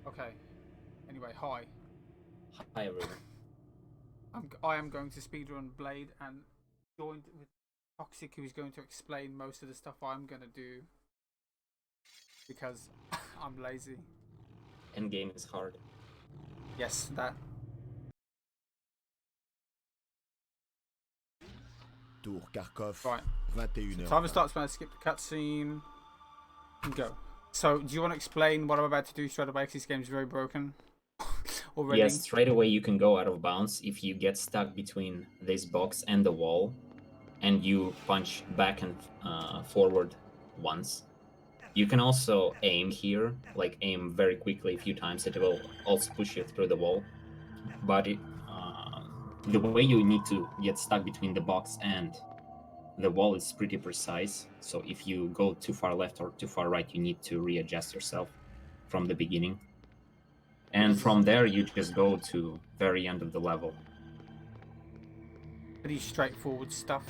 Okay. Anyway, hi. Hi everyone. I am going to speedrun Blade and joined with Toxic, who is going to explain most of the stuff I'm going to do because I'm lazy. Endgame is hard. Yes, that. Tour Kharkov, Right. 21h. Timer starts when I skip the cutscene. And go. So, do you want to explain what I'm about to do straight away? Because this game is very broken already. Yes, straight away you can go out of bounds if you get stuck between this box and the wall, and you punch back and forward once. You can also aim here, like aim very quickly a few times. It will also push you through the wall. But the way you need to get stuck between the box and the wall is pretty precise. So if you go too far left or too far right, you need to readjust yourself from the beginning. And from there, you just go to very end of the level. Pretty straightforward stuff.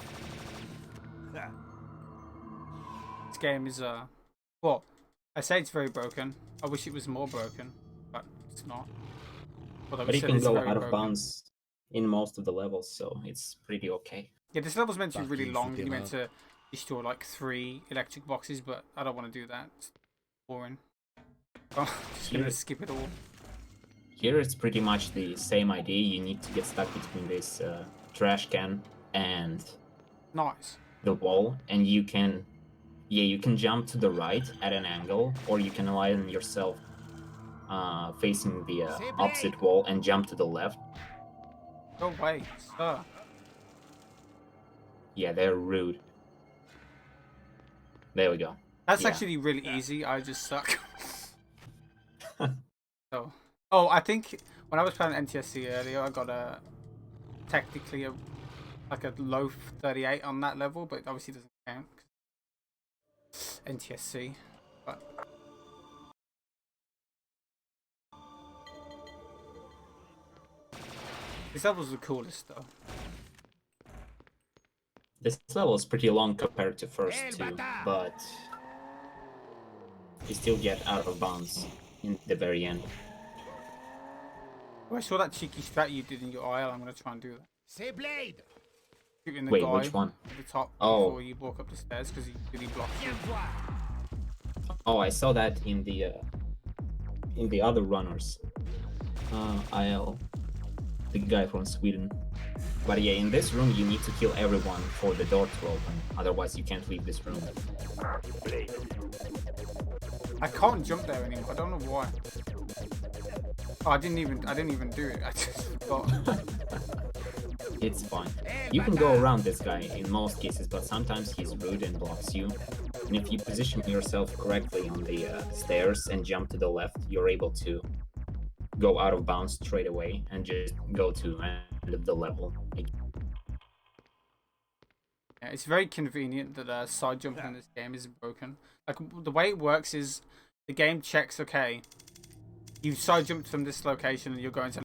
This game is well, I say it's very broken. I wish it was more broken, but it's not. But you can go out of bounds in most of the levels, so it's pretty okay. Yeah, this level's meant to be really long. You're meant to destroy like 3 electric boxes, but I don't want to do that. It's boring. I'm just gonna skip it all. Here it's pretty much the same idea. You need to get stuck between this trash can and the wall, and you can jump to the right at an angle, or you can align yourself facing the opposite wall and jump to the left. Go away, sir. Yeah, they're rude. There we go. That's actually really easy. I just suck. So, oh, I think when I was playing NTSC earlier, I got technically like a low 38 on that level, but it obviously doesn't count. NTSC, but this level's the coolest though. This level is pretty long compared to first two, but you still get out of bounds in the very end. Oh, I saw that cheeky strat you did in your aisle. I'm gonna try and do that. Say Blade. Shooting the Wait, guy which one? at the top before you walk up the stairs because he really blocked you. Oh, I saw that in the other runners. IL, the guy from Sweden. But yeah, in this room you need to kill everyone for the door to open. Otherwise, you can't leave this room. I can't jump there anymore. I don't know why. Oh, I didn't even do it. I just forgot. It's fine. You can go around this guy in most cases, but sometimes he's rude and blocks you. And if you position yourself correctly on the stairs and jump to the left, you're able to go out of bounds straight away and just go to end of the level. Yeah, it's very convenient that side jumping in this game is broken. Like the way it works is the game checks, okay, you side jumped from this location and you're going to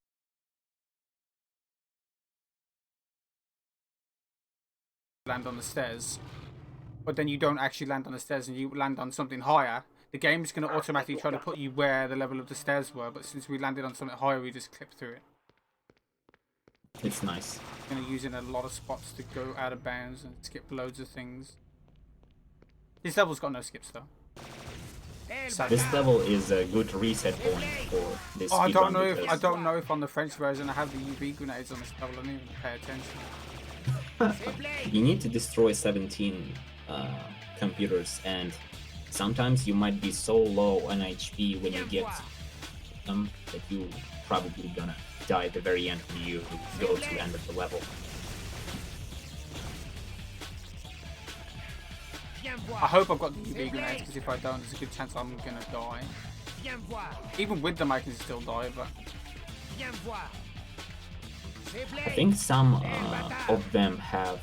land on the stairs, but then you don't actually land on the stairs and you land on something higher. The game's going to automatically try to put you where the level of the stairs were, but since we landed on something higher, we just clipped through it. It's nice. I'm going to use in a lot of spots to go out of bounds and skip loads of things. This level's got no skips though. This level is a good reset point for this. I don't know if on the French version I have the UV grenades on this level. I didn't even pay attention. You need to destroy 17 computers, and sometimes you might be so low on HP when you get them that you probably gonna die at the very end when you go to the end of the level. I hope I've got the UV grenades, because if I don't, there's a good chance I'm gonna die. Even with them I can still die, but I think some of them have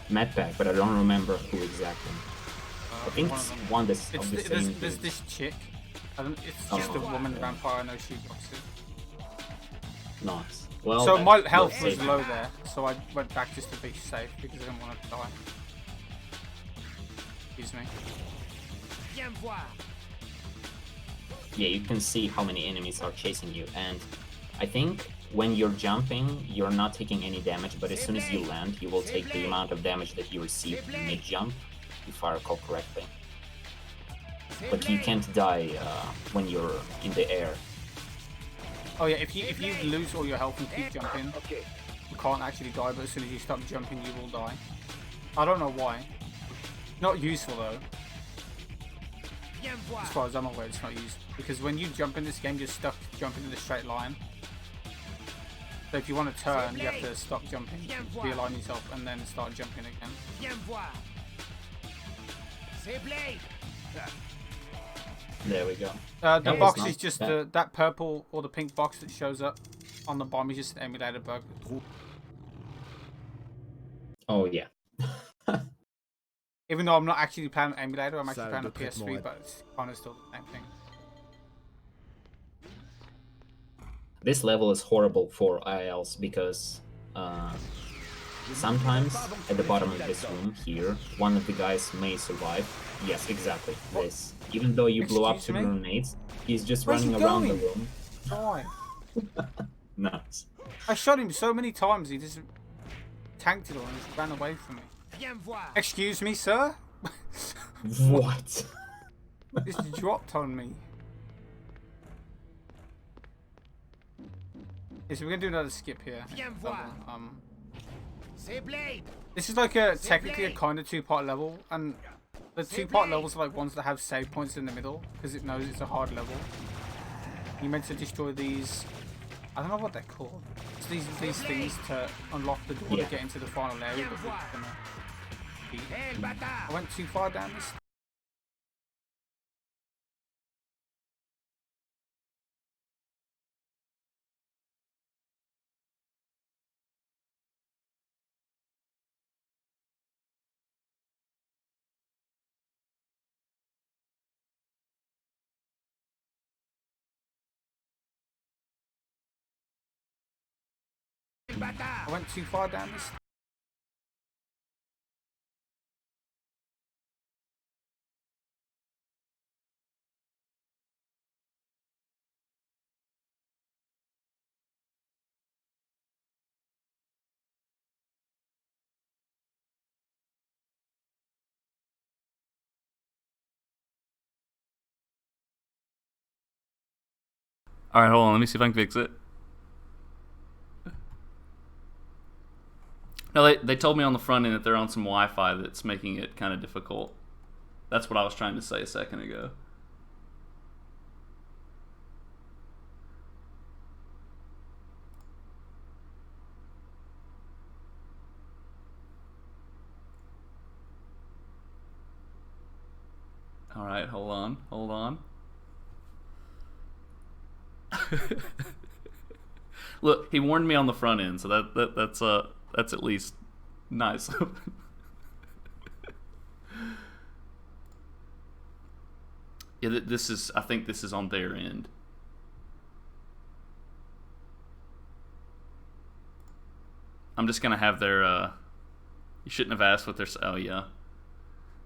Mattmatt, but I don't remember who exactly. I think it's one that's of the same. There's this chick. It's just a woman vampire. I know she blocks it. Nice. Well, so my health was low there, so I went back just to be safe because I didn't want to die. Excuse me. yeah, you can see how many enemies are chasing you, and I think when you're jumping, you're not taking any damage, but as soon as you land, you will take the amount of damage that you received mid-jump, if I recall correctly. But you can't die when you're in the air. Oh yeah, if you lose all your health and keep jumping, you can't actually die, but as soon as you stop jumping, you will die. I don't know why. Not useful though. As far as I'm aware, it's not useful. Because when you jump in this game, you're stuck jumping in a straight line. So if you want to turn, you have to stop jumping, realign yourself, and then start jumping again. There we go. The Yeah, box it's is just not that purple or the pink box that shows up on the bottom is just an emulator bug. Oh yeah. Even though I'm not actually playing an emulator, I'm actually Salle playing de a PS3, traitement. but it's kind of still the same thing. This level is horrible for ILs because sometimes at the bottom of this room here, one of the guys may survive. Yes, exactly. This. Even though you blew up 2 Excuse me? grenades, he's just Where's he running around the going? room. Why? Nice. I shot him so many times, he just tanked it all and just ran away from me. Excuse me, sir? What? Just dropped on me. Yeah, so we're gonna do another skip here. This is like technically a kind of 2-part level, and the 2-part levels are like ones that have save points in the middle because it knows it's a hard level. You meant to destroy these. I don't know what they're called. It's these things to unlock the door to get into the final area. But we're gonna beat. I went too far down this. I went too far down this. Alright, hold on. Let me see if I can fix it. No, they told me on the front end that they're on some Wi-Fi that's making it kind of difficult. That's what I was trying to say a second ago. Alright, hold on. Hold on. Look, he warned me on the front end, so that's at least nice. Yeah, this is. I think this is on their end. I'm just gonna have their. You shouldn't have asked what they're. Oh yeah.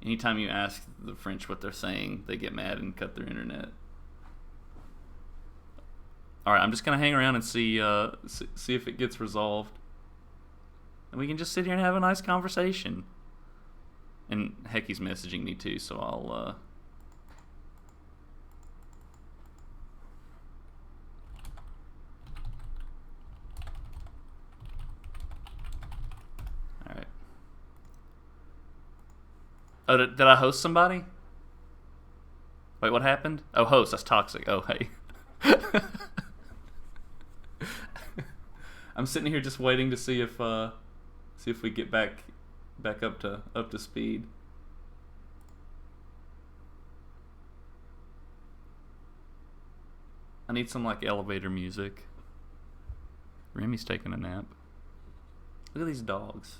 Anytime you ask the French what they're saying, they get mad and cut their internet. Alright, I'm just gonna hang around and see if it gets resolved. And we can just sit here and have a nice conversation. And heck, he's messaging me too, so I'll Alright. Oh, did I host somebody? Wait, what happened? Oh, host, that's toxic. Oh, hey. I'm sitting here just waiting to see if we get back up to speed. I need some like elevator music. Remy's taking a nap. Look at these dogs.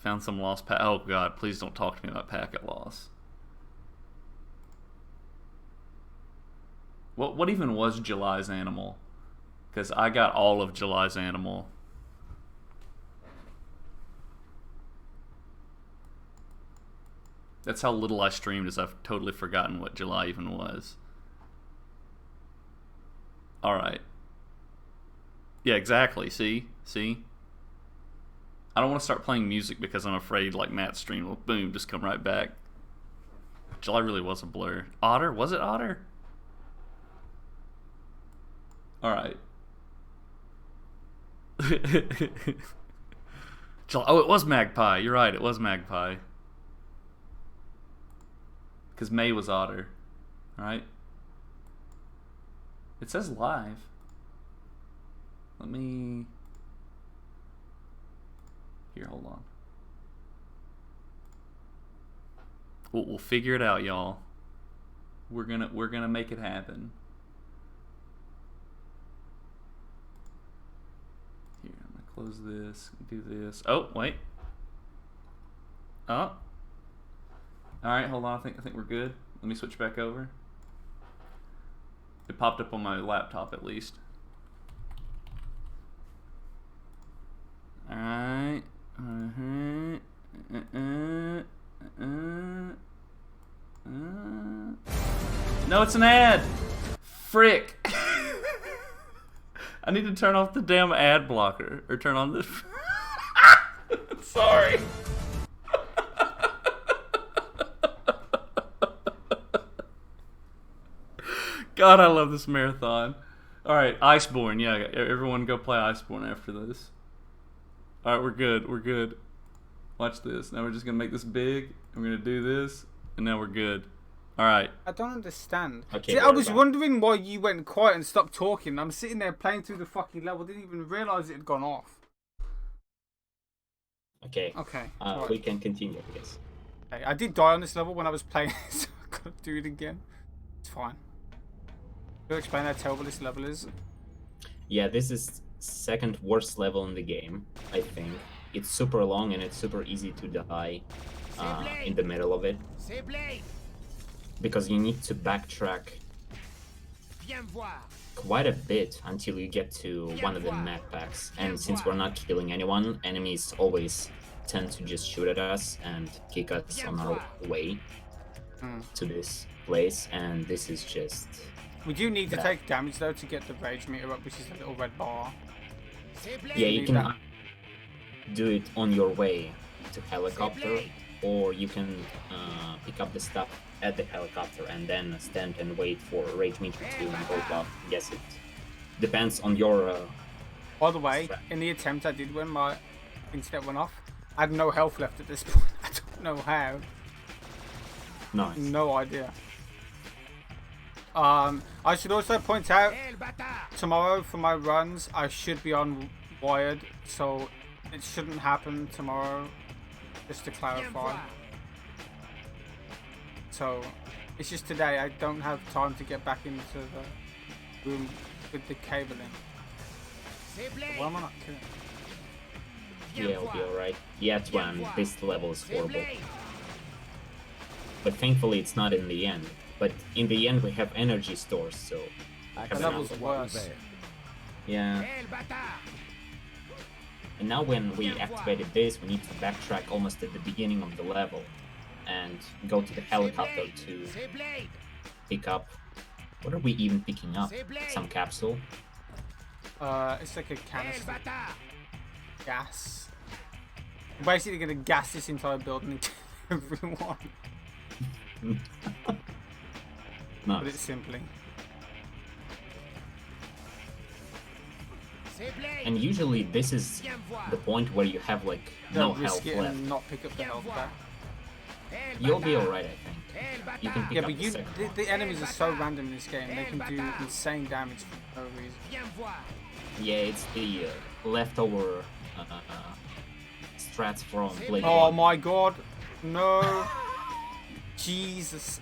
Found some lost pack. Oh god, please don't talk to me about packet loss. What even was July's animal? Because I got all of July's animal. That's how little I streamed, is I've totally forgotten what July even was. Alright. Yeah, exactly. See? I don't want to start playing music because I'm afraid, like, Matt's stream will, boom, just come right back. July really was a blur. Otter? Was it Otter? Alright. July, oh, it was Magpie. You're right, it was Magpie. Because May was Otter. Alright? It says live. Let me... Here, hold on. We'll figure it out, y'all. We're gonna make it happen. Here, I'm gonna close this, do this. Oh, wait. Oh. Alright, hold on, I think we're good. Let me switch back over. It popped up on my laptop at least. Alright. No, it's an ad! Frick! I need to turn off the damn ad blocker. Or turn on the... Sorry. God, I love this marathon. Alright, Iceborne. Yeah, everyone go play Iceborne after this. Alright, we're good. Watch this. Now we're just gonna make this big. We're gonna do this. And now we're good. Alright. I don't understand. Okay, See, I was wondering why you went quiet and stopped talking. I'm sitting there playing through the fucking level. Didn't even realise it had gone off. Okay. Okay. We can continue, I guess. Okay, I did die on this level when I was playing, so I gotta do it again. It's fine. Can you explain how terrible this level is? Yeah, this is second worst level in the game, I think. It's super long and it's super easy to die in the middle of it. Because you need to backtrack quite a bit until you get to one of the map packs. And since we're not killing anyone, enemies always tend to just shoot at us and kick us on our way to this place. And this is just... We do need to take damage though to get the rage meter up, which is the little red bar. Yeah, you can do it on your way to helicopter, or you can pick up the stuff at the helicopter and then stand and wait for rage meter to go up. Yes, it depends on your... By the way, in the attempt I did when my internet went off, I had no health left at this point. I don't know how. Nice. No idea. I should also point out, tomorrow for my runs, I should be on wired, so it shouldn't happen tomorrow, just to clarify. So, it's just today, I don't have time to get back into the room with the cabling. Why am I not killing? Yeah, it'll be alright. Yet when this level is horrible. But thankfully it's not in the end. But in the end we have energy stores, so... The level's worse. Yeah. And now when we activated this, we need to backtrack almost at the beginning of the level. And go to the helicopter to pick up... What are we even picking up? Some capsule? It's like a canister. Gas. I'm basically gonna gas this entire building and kill everyone. Nice. Put it simply. And usually this is the point where you have like no health risk it left. and not pick up the health back. You'll be alright, I think. You can pick Yeah, up but the enemies are so random in this game. They can do insane damage for no reason. Yeah, it's the leftover strats from Blade Oh 1. my god. No. Jesus.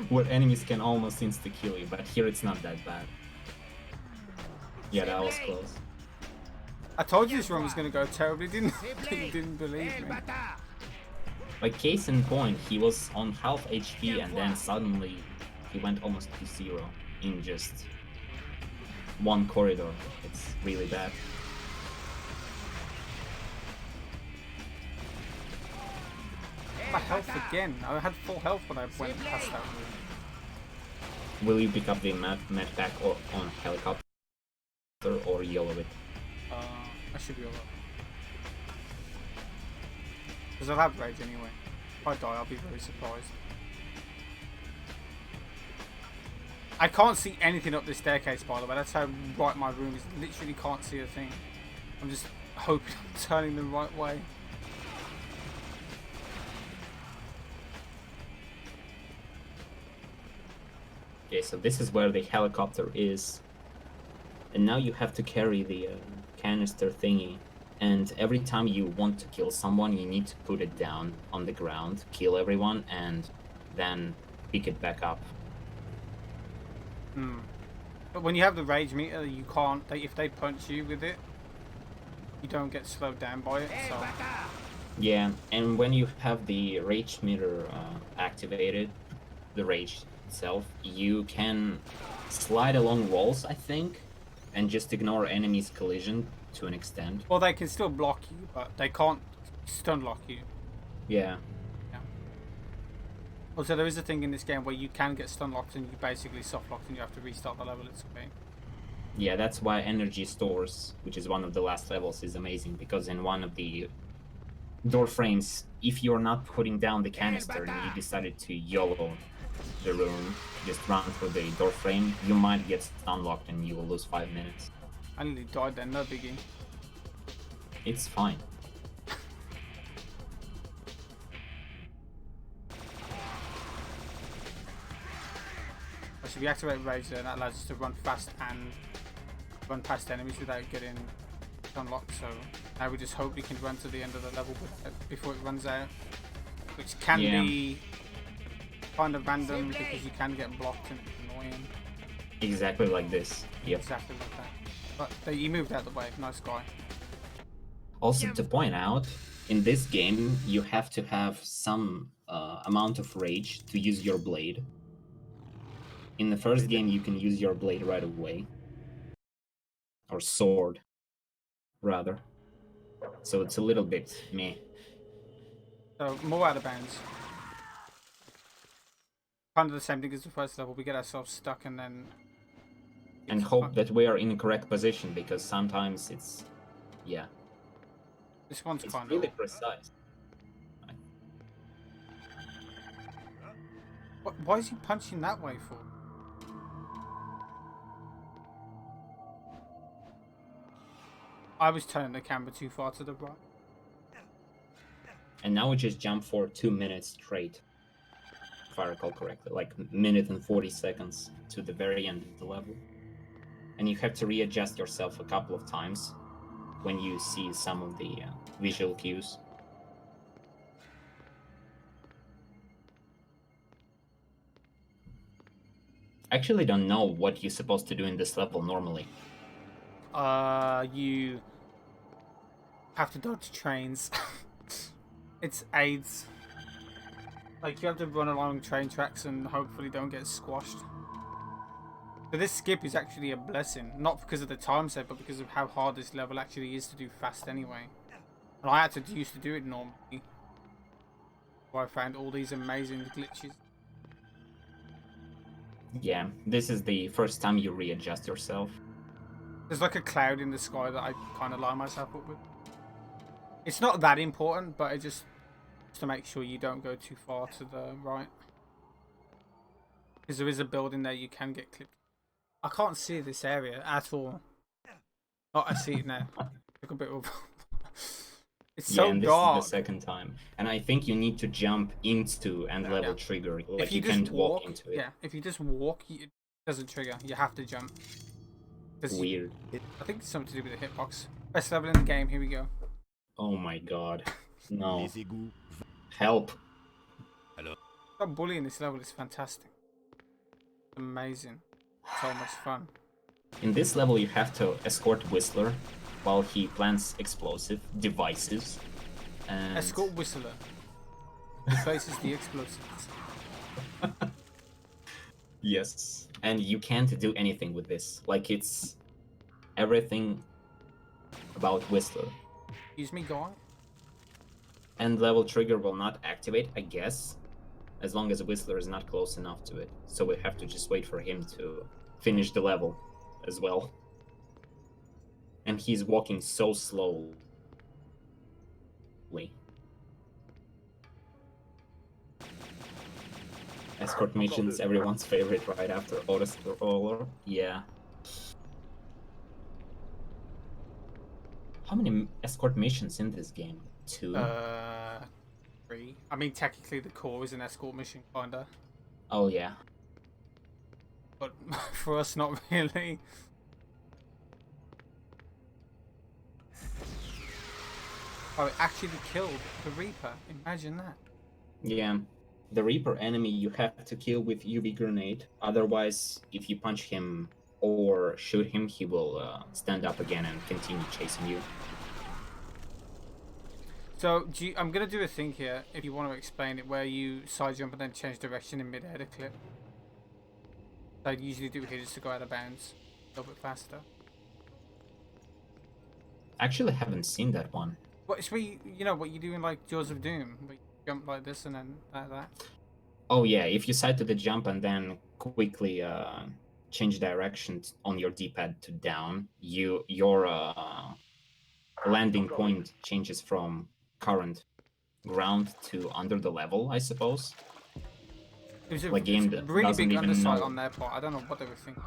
Where enemies can almost insta-kill you, but here it's not that bad. Yeah, that was close. I told you this run was going to go terribly, didn't you? You didn't believe me. Like, case in point, he was on half HP and then suddenly he went almost to 0 in just one corridor. It's really bad. health again. I had full health when I went past that room. Will you pick up the med pack or on helicopter or yellow it? I should be alright. Because I'll have rage anyway. If I die, I'll be very surprised. I can't see anything up this staircase, by the way. That's how bright my room is. Literally can't see a thing. I'm just hoping I'm turning the right way. Okay, so this is where the helicopter is. And now you have to carry the canister thingy. And every time you want to kill someone, you need to put it down on the ground, kill everyone, and then pick it back up. But when you have the rage meter, you can't. If they punch you with it, you don't get slowed down by it. So Yeah, and when you have the rage meter activated, the rage itself, you can slide along walls, I think, and just ignore enemies' collision to an extent. well, they can still block you, but they can't stun lock you. Yeah. Also, there is a thing in this game where you can get stun locked and you basically soft locked and you have to restart the level. It's okay. Yeah, that's why energy stores, which is one of the last levels, is amazing, because in one of the door frames, if you're not putting down the canister and you decided to YOLO the room, just run through the door frame, you might get stun locked and you will lose 5 minutes. I nearly died then, no biggie. It's fine. So if you activate rage there, that allows us to run fast and run past enemies without getting unlocked. So now we just hope we can run to the end of the level before it runs out, which can be kind of random because you can get blocked and it's annoying. Exactly like this. Yep. Exactly like that. But you moved out of the way. Nice guy. Also, to point out, in this game, you have to have some amount of rage to use your blade. In the first game, you can use your blade right away. Or sword, rather. So it's a little bit meh. So more out of bounds. Kind of the same thing as the first level. We get ourselves stuck and then... And hope that we are in the correct position, because sometimes it's... yeah. This one's It's kind really of... precise. Why is he punching that way for? I was turning the camera too far to the right. And now we just jump for 2 minutes straight, if I recall correctly, like minute and 40 seconds to the very end of the level. And you have to readjust yourself a couple of times when you see some of the visual cues. I actually don't know what you're supposed to do in this level normally. You have to dodge trains. It's AIDS. Like, you have to run along train tracks and hopefully don't get squashed. But this skip is actually a blessing. Not because of the time set, but because of how hard this level actually is to do fast anyway. And I had to used to do it normally. Where I found all these amazing glitches. Yeah, this is the first time you readjust yourself. There's like a cloud in the sky that I kind of line myself up with. It's not that important, but it just to make sure you don't go too far to the right. Because there is a building there you can get clipped. I can't see this area at all. Oh, I see it now. Look a bit of... It's so and this dark. is the second time. And I think you need to jump into and level trigger. Like, if you can't just walk into it. Yeah, if you just walk, it doesn't trigger. You have to jump. Weird. I think it's something to do with the hitbox. Best level in the game, here we go. Oh my god. No. Les égouts. Help. That bully in this level is fantastic. Amazing. So much fun. In this level, you have to escort Whistler while he plants explosive devices. And... Escort Whistler. He faces the explosives. Yes. And you can't do anything with this. Like, it's everything about Whistler. Excuse me, guy. end level trigger will not activate, I guess, as long as Whistler is not close enough to it. So we have to just wait for him to finish the level as well. And he's walking so slowly. Escort missions, everyone's favorite right after Autoscroller. Yeah. How many escort missions in this game? 2? 3. I mean, technically the core is an escort mission, kinda. Oh yeah. But for us, not really. Oh, it actually killed the Reaper. Imagine that. Yeah. The Reaper enemy you have to kill with UV grenade. Otherwise, if you punch him or shoot him, he will stand up again and continue chasing you. So, I'm going to do a thing here, if you want to explain it, where you side jump and then change direction in mid-air to clip. I usually do it here just to go out of bounds a little bit faster. Actually, haven't seen that one. Well, it's where you know what you do in like Jaws of Doom, where you jump like this and then like that. Oh yeah, if you side to the jump and then quickly change direction on your D-pad to down, your landing point changes from current ground to under the level, I suppose. It was a Like game really doesn't big even undersight know. on their part. I don't know what they were thinking.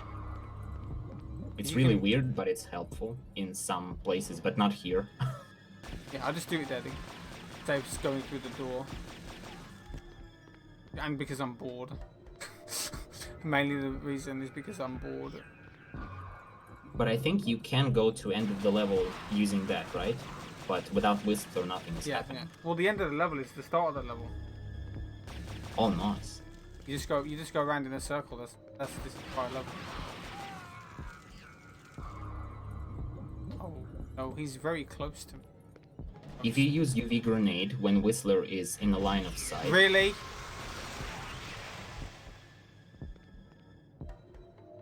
It's You really can- weird, but it's helpful in some places, but not here. Yeah, I'll just do it there. Dave's going through the door. And because I'm bored. Mainly the reason is because I'm bored. But I think you can go to end of the level using that, right? But without Whistler, nothing is Yeah, happening. yeah. Well, the end of the level is the start of the level. Oh, nice. You just go around in a circle. That's this entire level. Oh no, he's very close to me. If you use UV grenade when Whistler is in the line of sight, Really?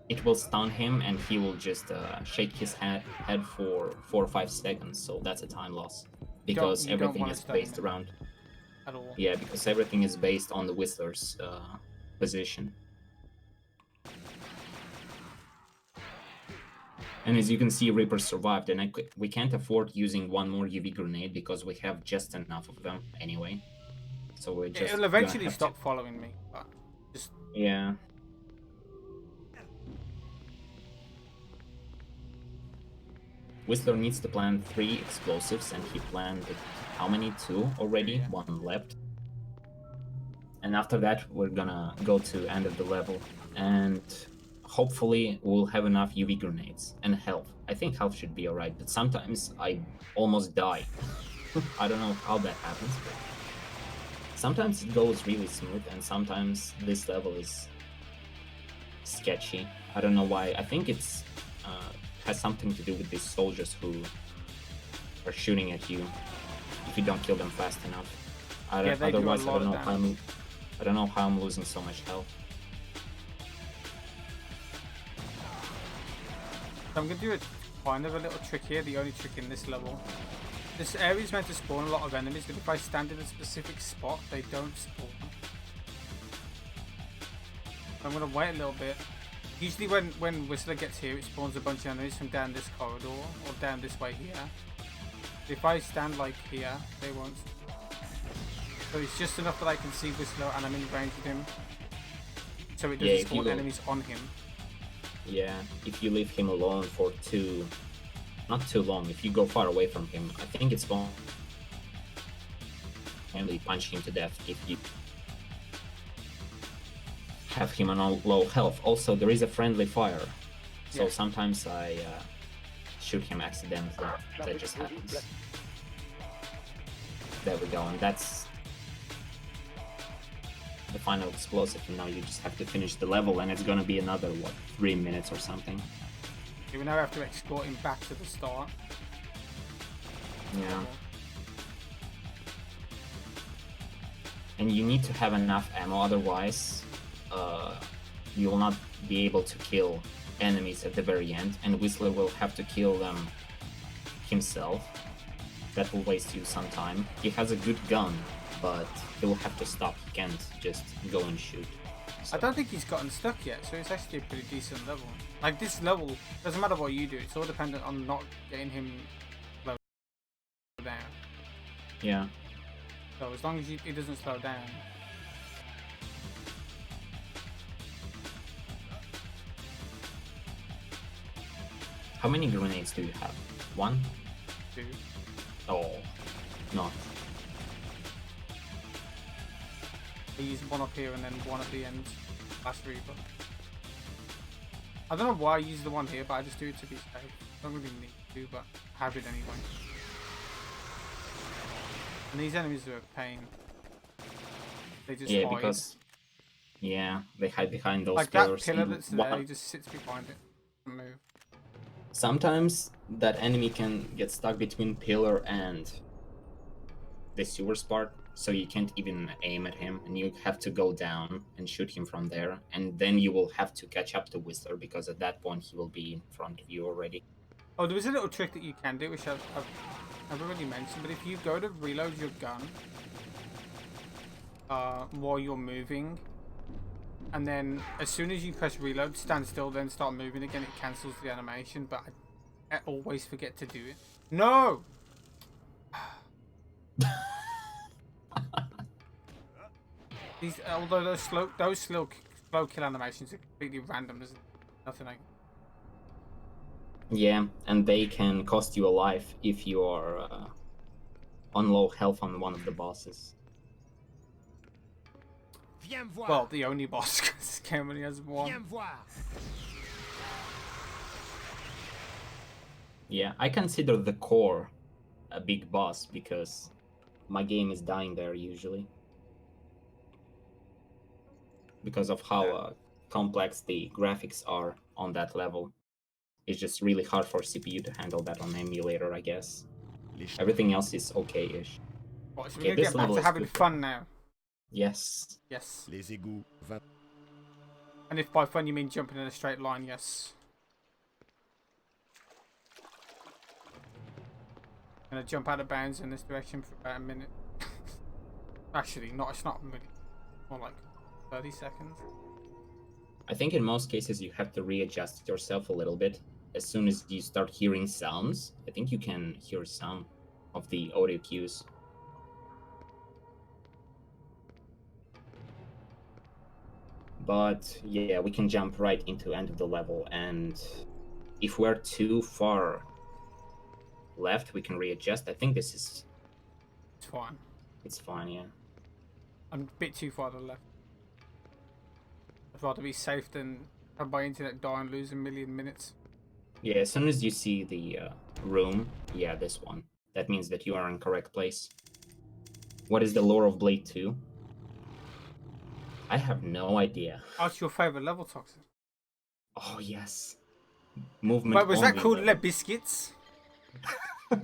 it will stun him and he will just shake his head for 4 or 5 seconds. So that's a time loss because you don't everything wanna is stun based him. around. At all. Yeah, because everything is based on the Whistler's position. And as you can see, Reaper survived, and we can't afford using one more UV grenade because we have just enough of them anyway. So we're just It'll gonna eventually have stop following me, but just Yeah. Whistler needs to plant 3 explosives, and he planted how many? 2 already? Yeah. 1 left. And after that, we're gonna go to end of the level, and hopefully we'll have enough UV grenades and health. I think health should be alright, but sometimes I almost die. I don't know how that happens, but sometimes it goes really smooth, and sometimes this level is sketchy. I don't know why. I think it's has something to do with these soldiers who are shooting at you if you don't kill them fast enough. Yeah, they do a Otherwise, lot of damage. I don't know how I'm losing so much health. So I'm gonna do kind of a little trick here. The only trick in this level. This area is meant to spawn a lot of enemies, but if I stand in a specific spot, they don't spawn. I'm gonna wait a little bit. Usually when Whistler gets here, it spawns a bunch of enemies from down this corridor or down this way here. If I stand like here, they won't. So it's just enough that I can see Whistler and I'm in range with him. So it Yeah, doesn't if you spawn go- enemies on him. Yeah, if you leave him alone for not too long, if you go far away from him, I think it's going to punch him to death if you have him on low health. Also, there is a friendly fire, so Yeah. sometimes I shoot him accidentally. That just happens. There we go, and that's the final explosive, and now you just have to finish the level, and it's gonna be another, what, 3 minutes or something? You will now have to escort him back to the start. Yeah. And you need to have enough ammo, otherwise you will not be able to kill enemies at the very end, and Whistler will have to kill them himself. that will waste you some time. He has a good gun, but he will have to stop. He can't just go and shoot. So, I don't think he's gotten stuck yet, so it's actually a pretty decent level. Like this level, doesn't matter what you do, it's all dependent on not getting him slow down. yeah. So as long as he doesn't slow down. How many grenades do you have? 1? 2. Oh, not. I use one up here and then one at the end. Last Reaper. I don't know why I use the one here, but I just do it to be safe. I don't really need to, but I have it anyway. And these enemies are a pain. They just Yeah, hide. because they hide behind those like that pillars. pillar and that's there, he just sits behind it and move. Sometimes that enemy can get stuck between pillar and the sewers part, so you can't even aim at him, and you have to go down and shoot him from there, and then you will have to catch up to Whistler, because at that point he will be in front of you already. Oh, there was a little trick that you can do, which I've never really mentioned, but if you go to reload your gun while you're moving, and then as soon as you press reload, stand still, then start moving again, it cancels the animation, but I always forget to do it. No! These, although those slow kill animations are completely random, there's nothing I... Yeah, and they can cost you a life if you are on low health on one of the bosses. Well, the only boss, because Cam only has one. Yeah, I consider the core a big boss because my game is dying there usually. Because of how complex the graphics are on that level. It's just really hard for CPU to handle that on emulator, I guess. Everything else is okay-ish. What, so Okay, we're going to this get back level to is having good. fun now? Yes. Yes. Les égouts, 20. And if by fun you mean jumping in a straight line, yes. I'm going to jump out of bounds in this direction for about a minute. Actually, it's not a minute. More like 30 seconds. I think in most cases you have to readjust yourself a little bit. As soon as you start hearing sounds, I think you can hear some of the audio cues. But yeah, we can jump right into end of the level, and if we're too far left, we can readjust. I think this is... It's fine. It's fine, yeah. I'm a bit too far to the left. I'd rather be safe than have my internet die and lose a million minutes. Yeah, as soon as you see the room, yeah, this one, that means that you are in correct place. What is the lore of Blade 2? I have no idea. What's your favorite level, Toxic? Oh, yes. Movement Wait, was that only called level. Le Biscuits? I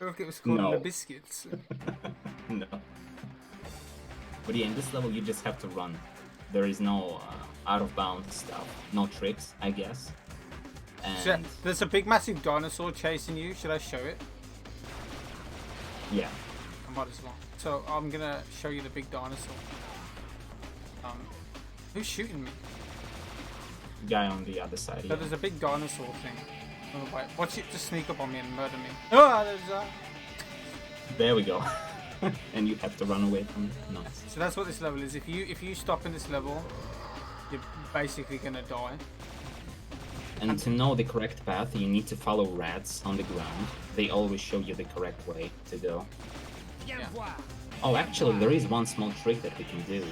think it was called No. Le Biscuits. No. But yeah, in this level you just have to run. There is no out of bounds stuff. No tricks, I guess. And So, there's a big massive dinosaur chasing you. Should I show it? yeah. I might as well. So I'm gonna show you the big dinosaur. Who's shooting me? Guy on the other side. So Yeah. there's a big dinosaur thing. Oh, wait, watch it just sneak up on me and murder me. Ah, there's There we go. And you have to run away from it. Nice. So that's what this level is. If you stop in this level, you're basically gonna die. And to know the correct path, you need to follow rats on the ground. They always show you the correct way to go. Yeah. Oh, actually, there is one small trick that we can do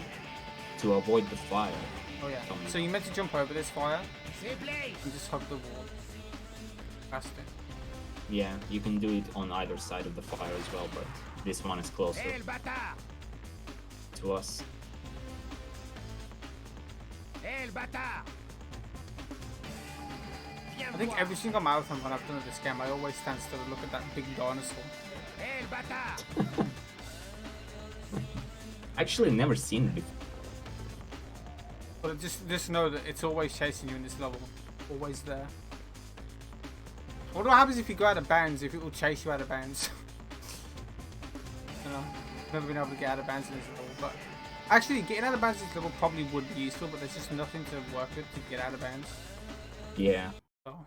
to avoid the fire. Oh yeah. So you meant to jump over this fire and just hug the wall. Past it. Yeah, you can do it on either side of the fire as well, but this one is closer to us. I think every single marathon when I've done this game, I always stand still and look at that big dinosaur. Actually, never seen it before. But just know that it's always chasing you in this level. Always there. What happens if you go out of bounds? If it will chase you out of bounds? You know, never been able to get out of bounds in this level, but actually getting out of bounds in this level probably would be useful, but there's just nothing to work with to get out of bounds. Yeah. So.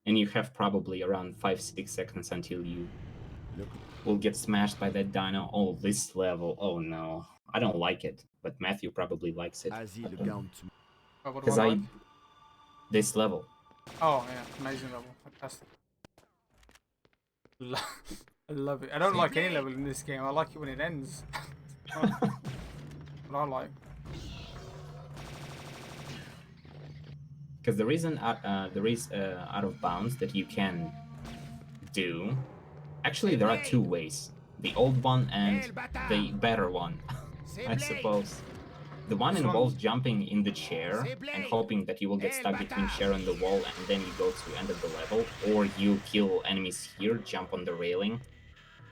And you have probably around 5-6 seconds until you Look, will get smashed by that dino. Oh, this level. Oh no. I don't like it, but Matthew probably likes it. Asie le gant. Oh, what do Because I like? this level. Oh yeah, amazing level, fantastic. I love it. I don't like any level in this game. I like it when it ends. What I like. Because there is out of bounds that you can do. Actually, there are two ways: the old one and the better one, I suppose. The one involves jumping in the chair and hoping that you will get stuck between chair and the wall, and then you go to end of the level, or you kill enemies here, jump on the railing,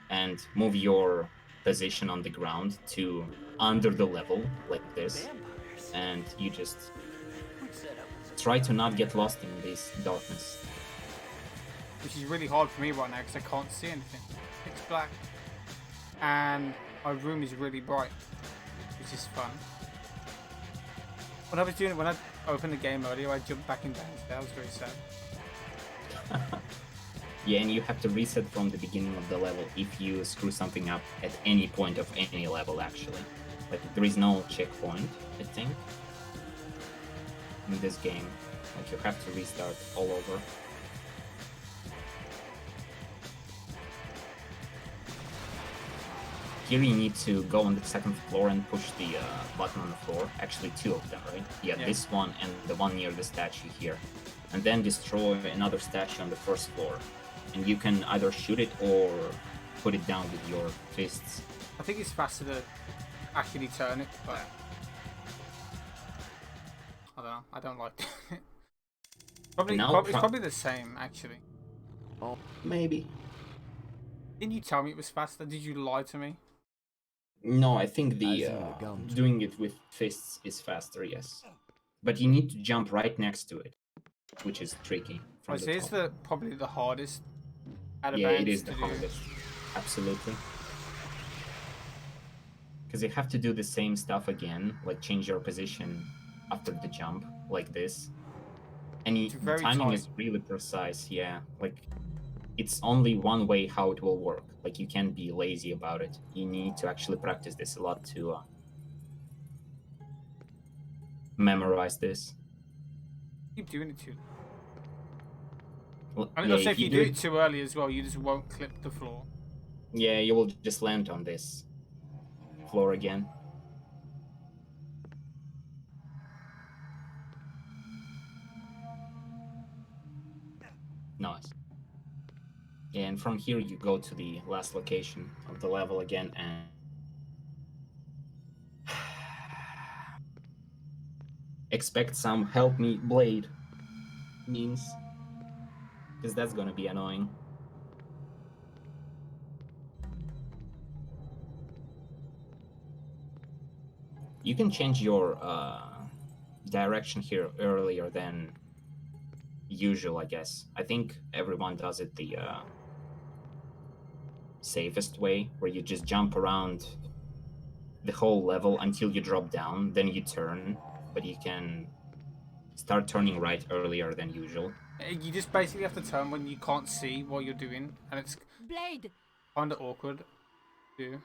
and move your position on the ground to under the level, like this, and you just try to not get lost in this darkness. Which is really hard for me right now because I can't see anything. It's black. And my room is really bright, which is fun. When I was doing it, when I opened the game earlier, I jumped back in bounds. That was very sad. Yeah, and you have to reset from the beginning of the level if you screw something up at any point of any level, actually. Like, there is no checkpoint, I think, in this game. Like, you have to restart all over. Here you need to go on the second floor and push the button on the floor. Actually, two of them, right? Yeah, this one and the one near the statue here. And then destroy another statue on the first floor. And you can either shoot it or put it down with your fists. I think it's faster to actually turn it, but I don't know. I don't like it. It's probably the same, actually. Oh, maybe. Didn't you tell me it was faster? Did you lie to me? No, I think the doing it with fists is faster, yes. But you need to jump right next to it, which is tricky. I say it's probably the hardest. Yeah, it is the hardest. Absolutely. Because you have to do the same stuff again, like change your position after the jump, like this. And the timing is really precise, yeah. Like, it's only one way how it will work. Like, you can't be lazy about it. You need to actually practice this a lot to memorize this. Keep doing it too. Well, And also, if you do it too early as well, you just won't clip the floor. Yeah, you will just land on this floor again. Nice. Yeah, and from here you go to the last location of the level again, and expect some help me blade means, because that's gonna be annoying. You can change your direction here earlier than usual, I guess. I think everyone does it the safest way, where you just jump around the whole level until you drop down, then you turn, but you can start turning right earlier than usual. You just basically have to turn when you can't see what you're doing, and it's kind of awkward too.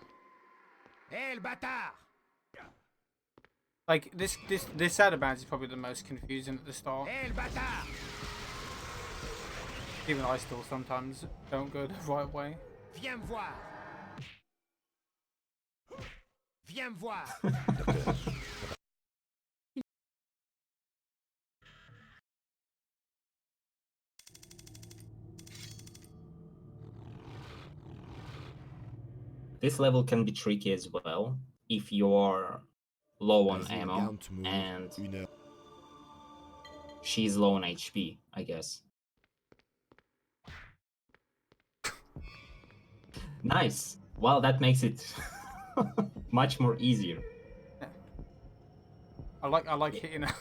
El bâtard! Like this out of bounds is probably the most confusing at the start. El bâtard! Even I still sometimes don't go the right way. Viens me voir! Viens me voir! This level can be tricky as well if you are low on ammo and she's low on HP, I guess. Nice. Well, that makes it much more easier. I like hitting her.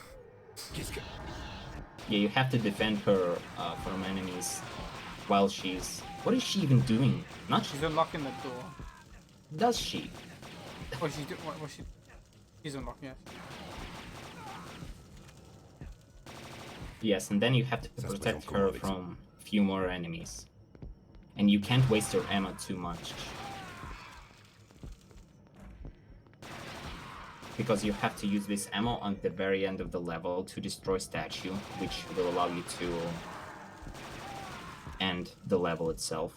Yeah, you have to defend her from enemies while she's... What is she even doing? Not She's unlocking the door. Does she? Oh, she's doing what? She's unlocking. Yes. Yes, and then you have to Ça se protect présente her comment avec ça? from few more enemies. And you can't waste your ammo too much. Because you have to use this ammo on the very end of the level to destroy statue, which will allow you to end the level itself.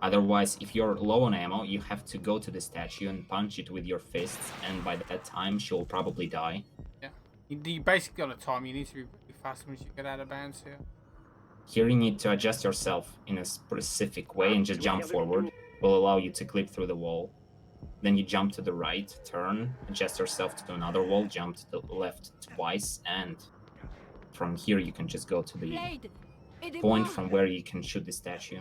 Otherwise, if you're low on ammo, you have to go to the statue and punch it with your fists, and by that time she'll probably die. Yeah. You basically got a time. You need to be really fast once you get out of bounds here. Here you need to adjust yourself in a specific way and just jump forward. Will allow you to clip through the wall. Then you jump to the right, turn, adjust yourself to another wall, jump to the left twice, and from here you can just go to the Blade, point aidez-moi. from where you can shoot the statue.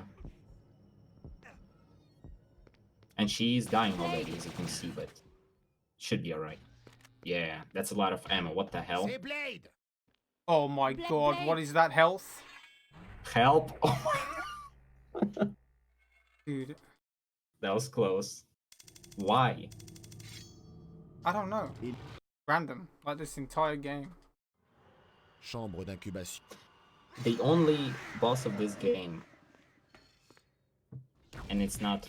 And she is dying already, as you can see, but should be alright. Yeah, that's a lot of ammo. What the hell? C'est Blade. Oh my Blade, god, blade. what is that health? Help! Oh my... Dude, That was close. Why? I don't know. Random, like this entire game. Chambre d'incubation. The only boss of this game, and it's not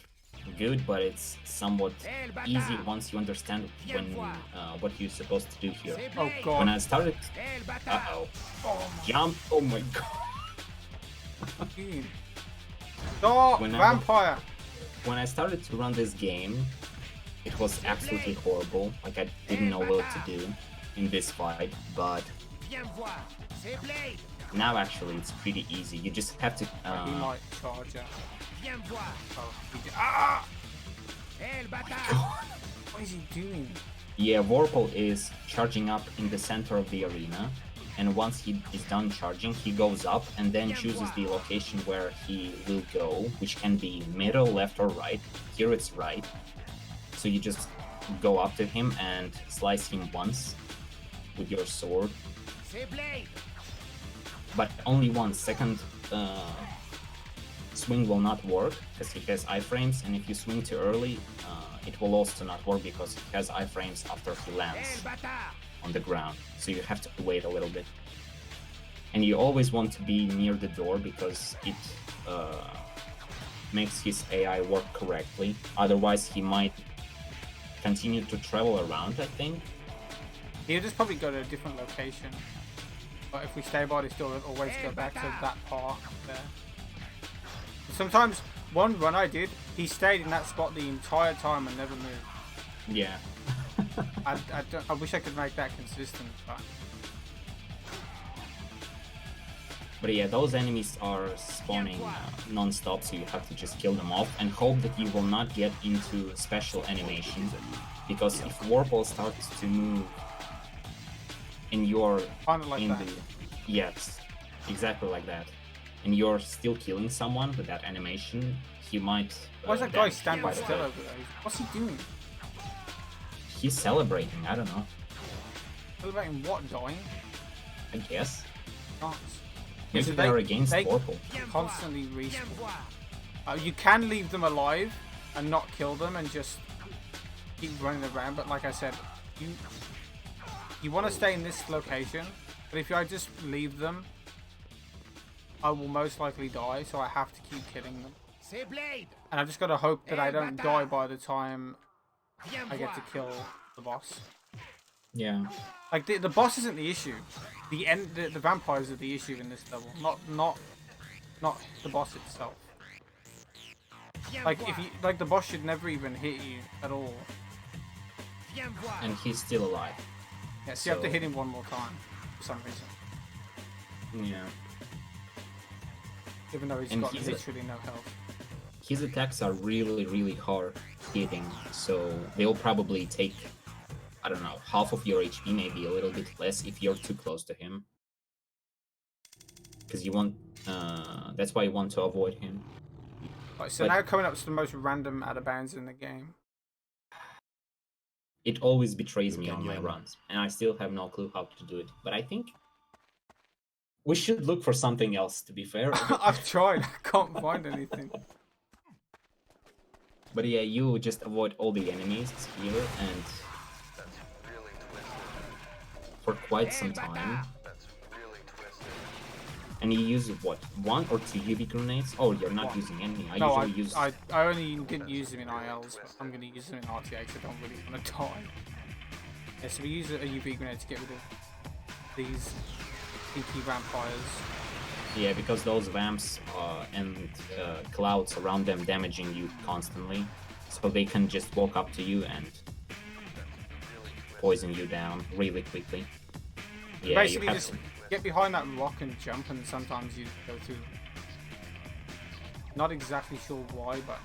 good, but it's somewhat easy once you understand what you're supposed to do here. C'est Oh Blade. When god. I started... Eh, le bâtard. Uh-oh. Oh my Jump! Oh my god! god. Stop! When I- Vampire! When I started to run this game, it was absolutely horrible. Like, I didn't know what to do in this fight, but Viens me voir. C'est Blade. now actually it's pretty easy. You just have to... He might charge out. Viens me voir. Oh, he did. Ah! Eh, le bâtard. What is he doing? Yeah, Vorpal is charging up in the center of the arena, and once he is done charging, he goes up and then chooses the location where he will go, which can be middle, left, or right. Here it's right. So you just go up to him and slice him once with your sword, C'est Blade. but only once. Second swing will not work because he has iframes, and if you swing too early, it will also not work because he has iframes after he Eh, lands le bâtard. on the ground, so you have to wait a little bit. And you always want to be near the door because it makes his AI work correctly. Otherwise, he might continue to travel around, I think. He'll just probably go to a different location. But if we stay by this door, we'll always go back to that part there. Sometimes, one run I did, he stayed in that spot the entire time and never moved. Yeah. I wish I could make that consistent, but But yeah, those enemies are spawning non-stop, so you have to just kill them off and hope that you will not get into special animation. Because if Warpole starts to move and you're kind of like in that. the... Yes, exactly like that. And you're still killing someone with that animation, he might... Why is that guy damage you standing quite a still bit. over there? What's he doing? He's celebrating, I don't know. Celebrating what? Dying? I guess. Nice. Maybe so they're against they Warpole. Viens me voir. constantly Viens me respawn. voir. You can leave them alive and not kill them and just keep running around, but like I said, you want to stay in this location, but if I just leave them, I will most likely die, so I have to keep killing them. C'est Blade. And I've just got to hope that I don't die by the time Viens I me get to voir. kill the boss. Yeah. Like the boss isn't the issue. The vampires are the issue in this level, not the boss itself. Viens me Like voir. if you like the boss should never even hit you at all. Viens me voir. And he's still alive. Yeah, so you have to So- hit him one more time for some reason, Yeah. even though he's And got he's literally no health. His attacks are really, really hard hitting, so they'll probably take, I don't know, half of your HP, maybe a little bit less if you're too close to him. Because you want, that's why you want to avoid him. Right, so But- now coming up to the most random out of bounds in the game. It always betrays me on my Canyon. runs, and I still have no clue how to do it. But I think We should look for something else, to be fair. I've tried. I can't find anything. But yeah, you just avoid all the enemies here, and for quite some time. And you use what, 1 or 2 UV grenades? Oh, you're not using any. I No, usually use. I only didn't use them in ILs, but I'm going to use them in RTA because I don't really want to die. Yeah, so we use a UV grenade to get rid of these stinky vampires. Yeah, because those vamps and clouds around them damaging you constantly, so they can just walk up to you and poison you down really quickly. Yeah, Basically, you have just get behind that rock and jump, and sometimes you go through. Not exactly sure why, but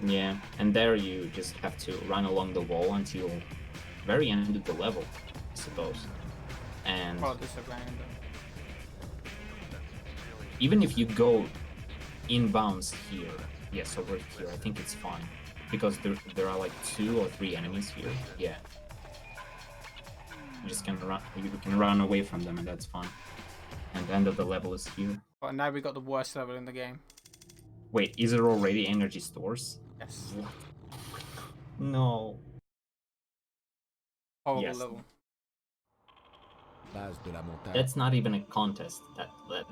yeah, and there you just have to run along the wall until very end of the level, I suppose. And follow this around. even if you go inbounds here, yes, over here, I think it's fine. Because there are like 2 or 3 enemies here. Yeah. You just can run away from them, and that's fine. And the end of the level is here. But now we got the worst level in the game. Wait, is there already energy stores? Yes. What? No. Horrible Yes. level. Base de la montagne. That's not even a contest.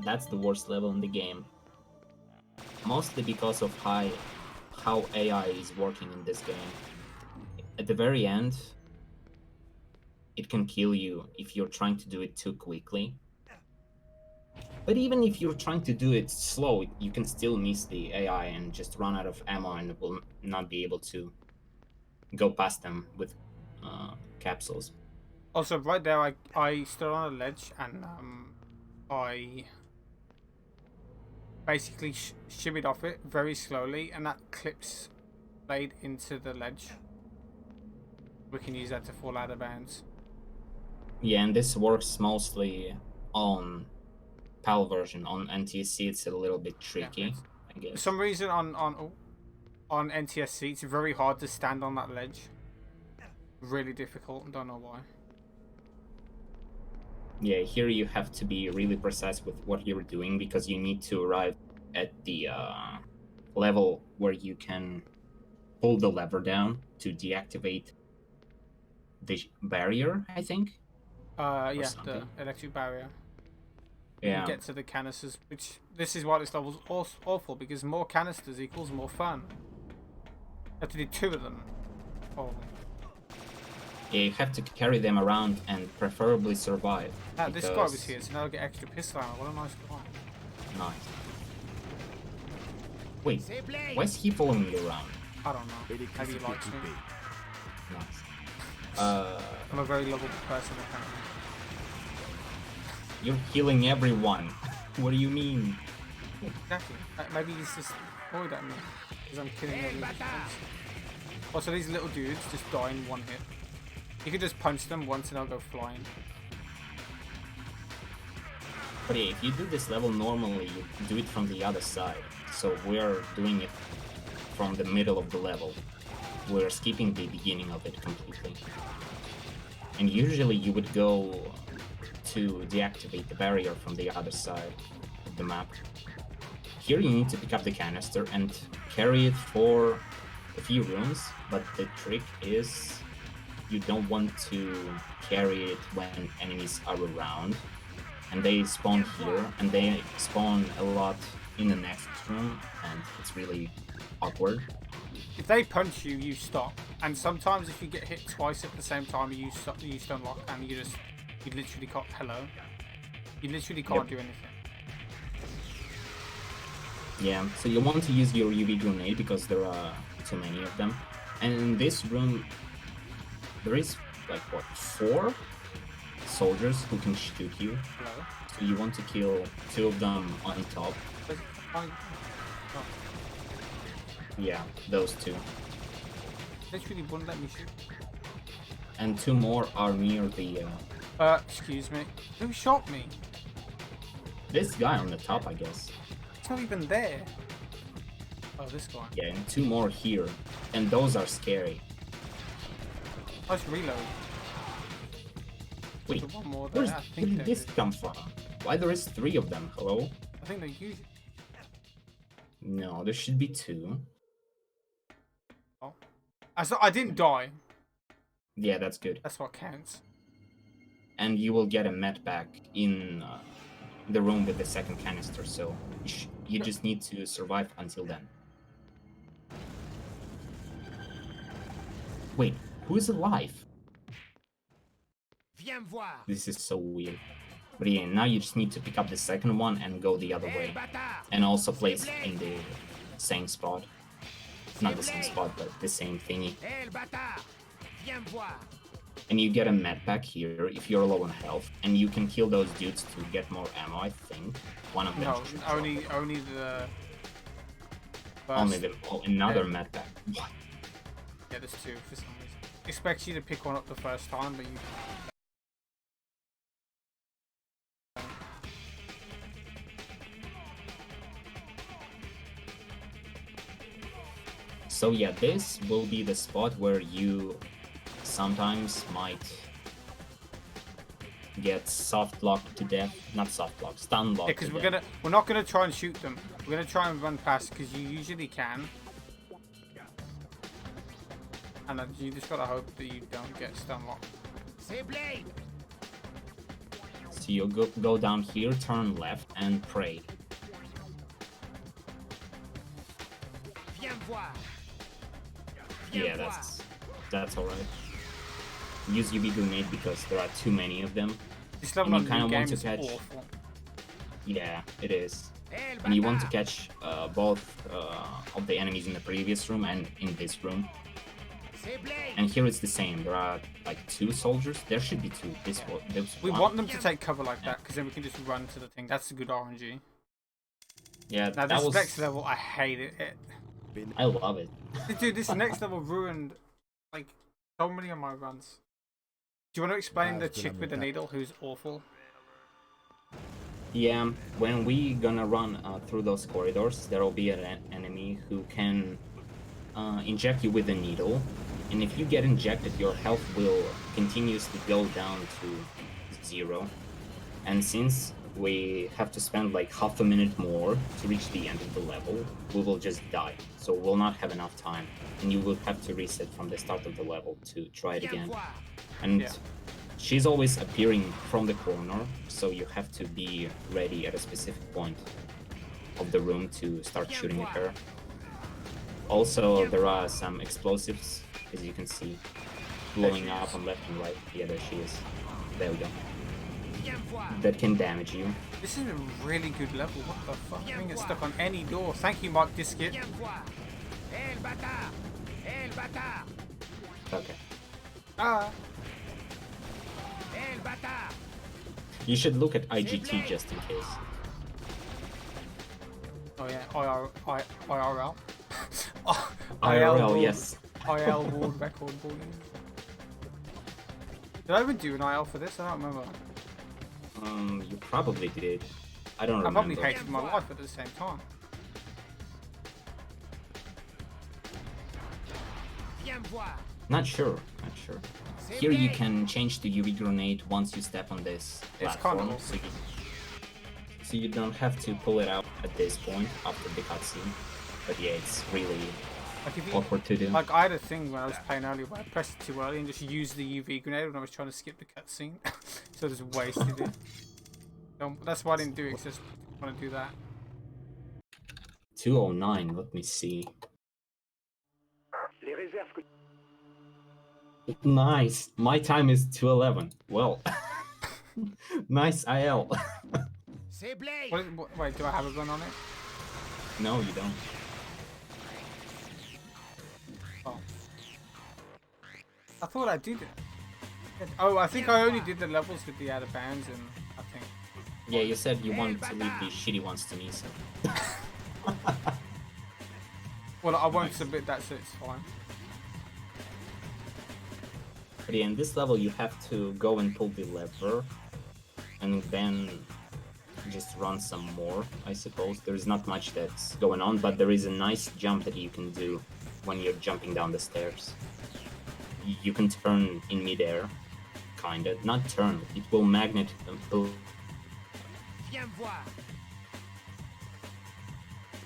That's the worst level in the game. Mostly because of how AI is working in this game. At the very end, it can kill you if you're trying to do it too quickly. But even if you're trying to do it slow, you can still miss the AI and just run out of ammo and will not be able to go past them with capsules. Also, right there, I stood on a ledge and I basically shimmied off it very slowly, and that clips blade into the ledge. We can use that to fall out of bounds. Yeah, and this works mostly on PAL version. On NTSC, it's a little bit tricky, I For guess. some reason, on NTSC, it's very hard to stand on that ledge. Really difficult. Don't know why. Yeah, here you have to be really precise with what you're doing because you need to arrive at the level where you can pull the lever down to deactivate the barrier, I think. Yeah, the something. electric barrier. You Yeah. can get to the canisters, which this is why this level's awful, because more canisters equals more fun. You have to do 2 of them. Oh. You have to carry them around and preferably survive. This guy was here, so now I get extra pistol ammo. What a nice guy. Nice. Wait, C'est Blade. why is he following you around? I don't know. Maybe he Électricité likes me. coupée. Nice. I'm a very lovable person, apparently. You're killing everyone. What do you mean? Exactly. Maybe he's just annoyed at me because I'm killing Hey, everyone. bâtard. Also, these little dudes just die in 1 hit. You can just punch them once and they'll go flying. But yeah, if you do this level normally, you do it from the other side. So we're doing it from the middle of the level. We're skipping the beginning of it completely. And usually you would go to deactivate the barrier from the other side of the map. Here you need to pick up the canister and carry it for a few rooms, but the trick is you don't want to carry it when enemies are around. And they spawn here, and they spawn a lot in the next room, and it's really awkward. If they punch you, you stop. And sometimes if you get hit twice at the same time, you stop, you stun lock, and you literally can't. Hello. You literally can't do anything. Yeah, so you want to use your UV grenade because there are too many of them. And in this room, there is like what, 4 soldiers who can shoot you. Hello. So you want to kill 2 of them on top. Yeah, those 2. Literally wouldn't let me shoot. And 2 more are near the Excuse me. Who shot me? this guy on the top, I guess. It's not even there. Oh, this guy. Yeah, and 2 more here. And those are scary. Let's reload. Wait, There's one more there. where I think did there this is. come from? Why there is 3 of them? Hello? I think they use. No, there should be 2. Oh, I didn't die. Yeah, that's good. That's what counts. And you will get a med pack in the room with the second canister, so you just need to survive until then. Wait, who is alive? Viens me voir. This is so weird. But yeah, now you just need to pick up the second one and go the other way. And also place in the same spot. Not the same spot, but the same thingy. Hé, le bâtard. Viens me voir. And you get a med pack here if you're low on health. And you can kill those dudes to get more ammo, I think. One of them No, should drop. only the. First. Only the... Oh, another med pack. What? Yeah, there's 2 for some reason. Expect you to pick one up the first time, but you. So yeah, this will be the spot where you sometimes might get soft locked to death. Not soft locked, stun locked. Yeah, because we're not gonna try and shoot them. We're gonna try and run past because you usually can. And then you just gotta hope that you don't get stun locked. C'est Blade. So you go down here, turn left, and pray. Viens me voir. Yeah, that's alright. Use UV grenade because there are too many of them. This level And on you the kinda game want to is catch- awful. Yeah, it is. Hé, le And you want to bâtard. catch both of the enemies in the previous room and in this room. C'est Blade. And here it's the same. There are like 2 soldiers. There should be 2. There's We one. want them to take cover like that because then we can just run to the thing. That's a good RNG. Yeah, Now that this was. next level, I hate it. I love it. Dude, this next level ruined like so many of my runs. Do you want to explain the chick with the needle who's awful? Yeah, when we gonna run through those corridors, there will be an enemy who can inject you with a needle, and if you get injected, your health will continuously go down to 0. And since we have to spend like half a minute more to reach the end of the level, we will just die. So we'll not have enough time, and you will have to reset from the start of the level to try it Viens me again. voir. And Yeah. she's always appearing from the corner, so you have to be ready at a specific point of the room to start shooting at her. Also, there are some explosives, as you can see, blowing up on left and right. Yeah, there she is. There we go. Viens me voir. That can damage you. This is a really good level. What the fuck? I can get stuck on any door. Thank you, Mark Diskit. Viens me voir. Hé, le bâtard. Hé, le bâtard. Okay. Ah. Hé, le bâtard. You should look at IGT just in case. Oh yeah, IRL. IRL, world- yes. IL world record bullying. Did I even do an IL for this? I don't remember. You probably did. I don't I remember. probably hated my life at the same time. Viens me voir. Not sure. Here you can change to UV grenade once you step on this It's platform, kind of so you don't have to pull it out at this point after the cutscene. But yeah, it's really Like if you, awkward to do. like I had a thing when I was playing earlier where I pressed it too early and just used the UV grenade when I was trying to skip the cutscene, so I just wasted it. That's why I didn't do it. 'Cause I just want to do that. 209. Let me see. Nice. My time is 211. Well, nice IL. C'est Blade. Wait, do I have a gun on it? No, you don't. Oh. I thought I did it. Oh, I think I only did the levels with the out of bounds, and I think. Yeah, you said you wanted to leave these shitty ones to me, so. Well, I won't submit that, so it's fine. But yeah, in this level you have to go and pull the lever, and then just run some more, I suppose. There's not much that's going on, but there is a nice jump that you can do when you're jumping down the stairs. You can turn in midair, kinda. Not turn, it will magnet Viens me voir.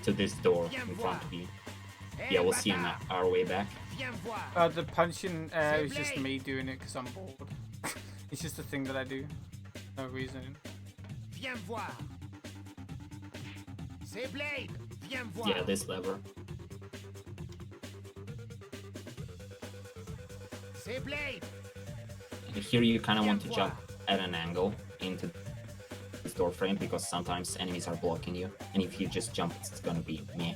To this door in front of you. Yeah, we'll see in our way back. Viens me voir. The punching is just me doing it because I'm bored. It's just a thing that I do. No reason. Viens me voir. C'est Blade. Viens me voir. Yeah, this lever. C'est Blade. And here you kind of want to jump at an angle into this door frame because sometimes enemies are blocking you. And if you just jump, it's gonna be meh.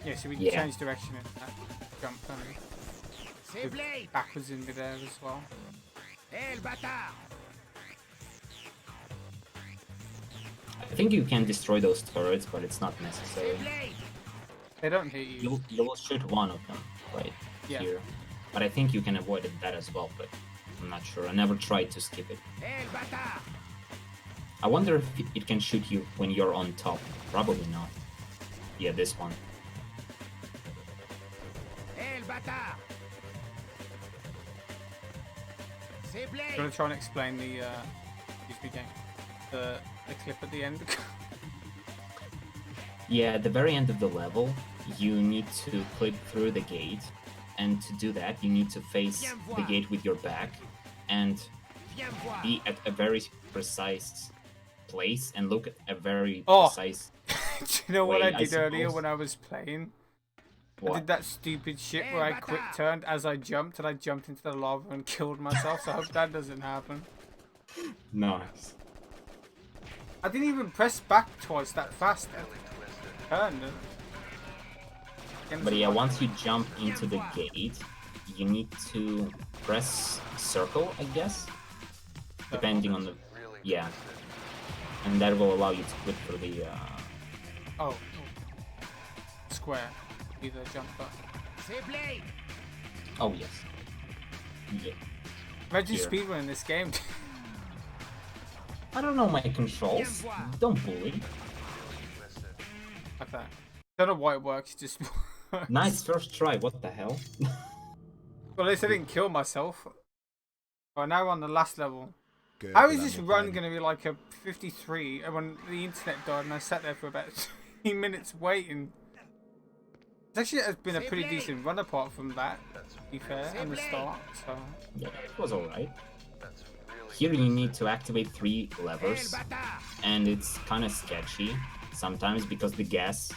Yeah, so we can Yeah. change direction in that jump and C'est go Blade. backwards into there as well. Hé, le bâtard. I think you can destroy those turrets, but it's not C'est necessary. Blade. They don't hit you. You will shoot one of them right Yeah. here. But I think you can avoid that as well, but I'm not sure. I never tried to skip it. Hé, le bâtard. I wonder if it can shoot you when you're on top. Probably not. Yeah, this one. Hé, le bâtard. C'est I'm Blade. gonna try and explain the excuse me, game. The clip at the end. Yeah, at the very end of the level, you need to click through the gate. And to do that, you need to face the gate with your back and Viens me voir. be at a very precise place and look at a very Oh. precise Do you know what way, I did earlier suppose. when I was playing? I what. did that stupid shit where I quick turned as I jumped and I jumped into the lava and killed myself, so I hope that doesn't happen. Nice. I didn't even press back twice that fast. I turned. But yeah, once you jump into the gate, you need to press circle, I guess, depending on the yeah, and that will allow you to click through the. Oh. Square. Either jump up. C'est Blade. Oh yes. Yeah. Imagine Here. speedrunning this game. I don't know my controls. Don't bully. Like that. Don't know why it works, it just Nice first try. What the hell? Well, at least I didn't kill myself. Right, now we're on the last level. Cœur How de is la this run montagne. going to be like a 53 when the internet died and I sat there for about 3 minutes waiting? It actually has been a pretty decent run apart from that, to be fair, and the start, so... Yeah, it was alright. Here you need to activate 3 Hé, levers, le bâtard. and it's kind of sketchy sometimes because the gas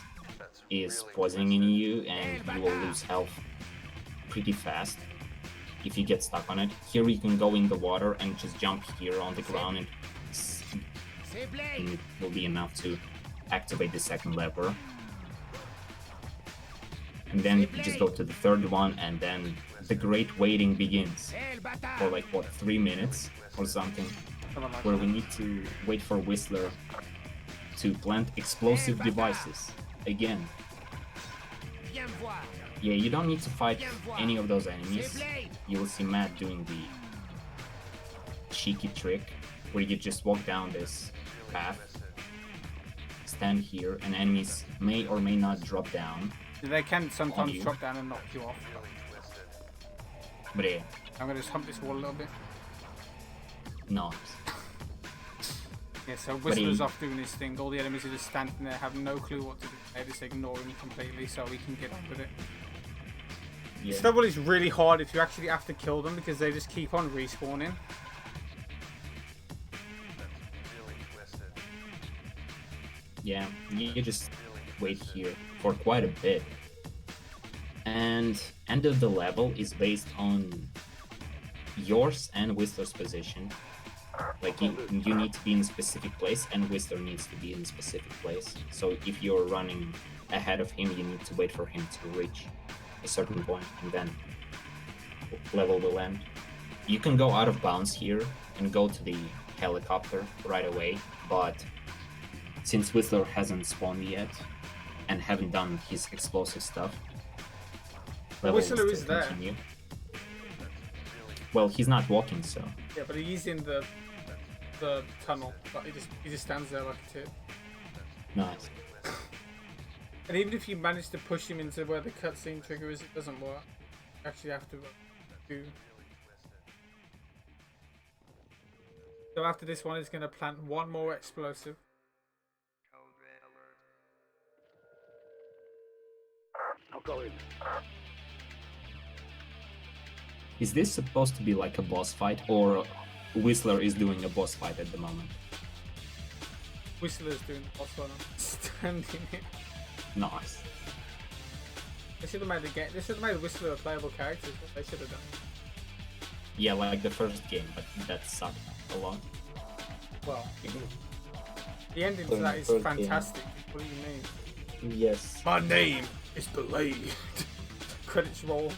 is poisoning you and you will lose health pretty fast if you get stuck on it. Here you can go in the water and just jump here on the ground and C'est Blade. it will be enough to activate the second lever. And then you just go to the third one and then the great waiting begins Hé, le bâtard. for like what, 3 minutes or something, Something like where that. we need to wait for Whistler to plant explosive devices again. Viens me voir. Yeah, you don't need to fight any of those enemies. C'est Blade. You will see Matt doing the cheeky trick where you just walk down this path, stand here, and enemies may or may not drop down. They can sometimes you. drop down and knock you off. But yeah, I'm going to just hump this wall a little bit. no. Yeah, so Whistler's he- off doing his thing. All the enemies are just standing there, have no clue what to do. They're just ignoring you completely, so we can get on with it. Yeah. Snowball is really hard if you actually have to kill them because they just keep on respawning. Yeah, you just wait here for quite a bit. And end of the level is based on yours and Whistler's position. Like you need to be in a specific place and Whistler needs to be in a specific place. So if you're running ahead of him, you need to wait for him to reach a certain point and then level will end. You can go out of bounds here and go to the helicopter right away, but since Whistler hasn't spawned yet and haven't done his explosive stuff, level will Whistler still is there. continue. Well, he's not walking, so Yeah, but he's in the tunnel, but he just stands there like a tit. nice. And even if you manage to push him into where the cutscene trigger is, it doesn't work. You actually have to do. So after this one, he's going to plant one more explosive. I'll go in. Is this supposed to be like a boss fight, or Whistler is doing a boss fight at the moment? Whistler's doing the boss one. Standing here. Nice. They should have made the game. They should have made Whistler a playable character. Is what they should have done. Yeah, like the first game, but that sucked a lot. Well, the ending to Playing that the is first game. fantastic. What do you mean? Yes. My name is Blade. Credits roll.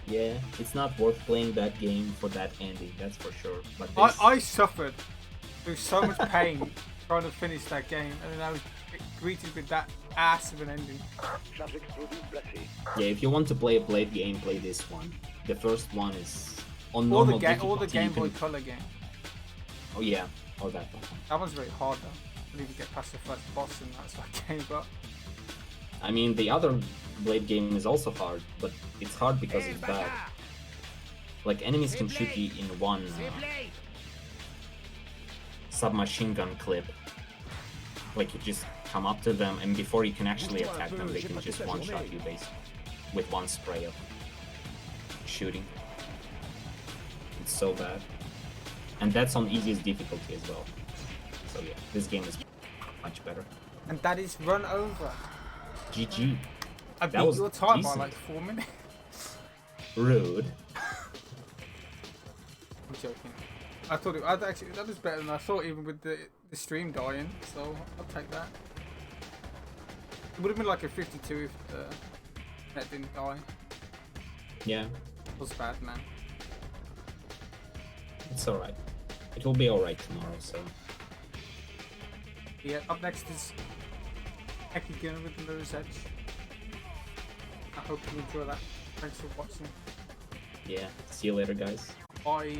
Yeah, it's not worth playing that game for that ending, that's for sure. But this, I suffered through so much pain trying to finish that game, and then I was greeted with that ass of an ending. yeah, if you want to play a Blade game, play this one. The first one is on Or normal the difficulty. Game you Boy can- Color game. Oh yeah, or that one. That one's very hard though. I didn't even get past the first boss in that, so I gave up. I mean, the other Blade game is also hard, but it's hard because it's bad. Like, enemies can shoot you in one submachine gun clip. Like, you just come up to them, and before you can actually attack them, they can just one-shot you, basically, with one spray of shooting. It's so bad. And that's on easiest difficulty as well. So yeah, this game is much better. And that is run over. GG. I That beat was your time decent. by like 4 minutes. Rude. I'm joking. I thought that was better than I thought, even with the stream dying. So I'll take that. It would have been like a 52 if the net didn't die. Yeah, It was bad, man. it's alright. It will be alright tomorrow, so... Yeah, up next is Eki Gunner with the Mirror's Edge. I hope you enjoy that. Thanks for watching. Yeah, see you later, guys. Bye.